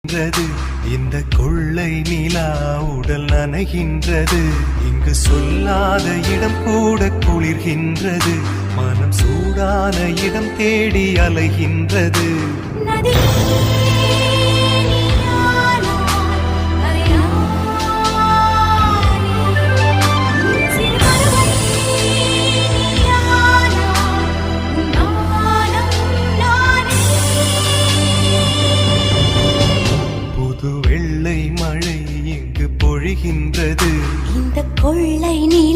இந்த கொள்ளை நிலா உடல் நனைகின்றது. இங்கு சொல்லாத இடம் கூட குளிர்கின்றது. மனம் சூடான இடம் தேடி அலைகின்றது. வெள்ளை மழை இங்கு பொழிகின்றது. இந்த கொள்ளை நீ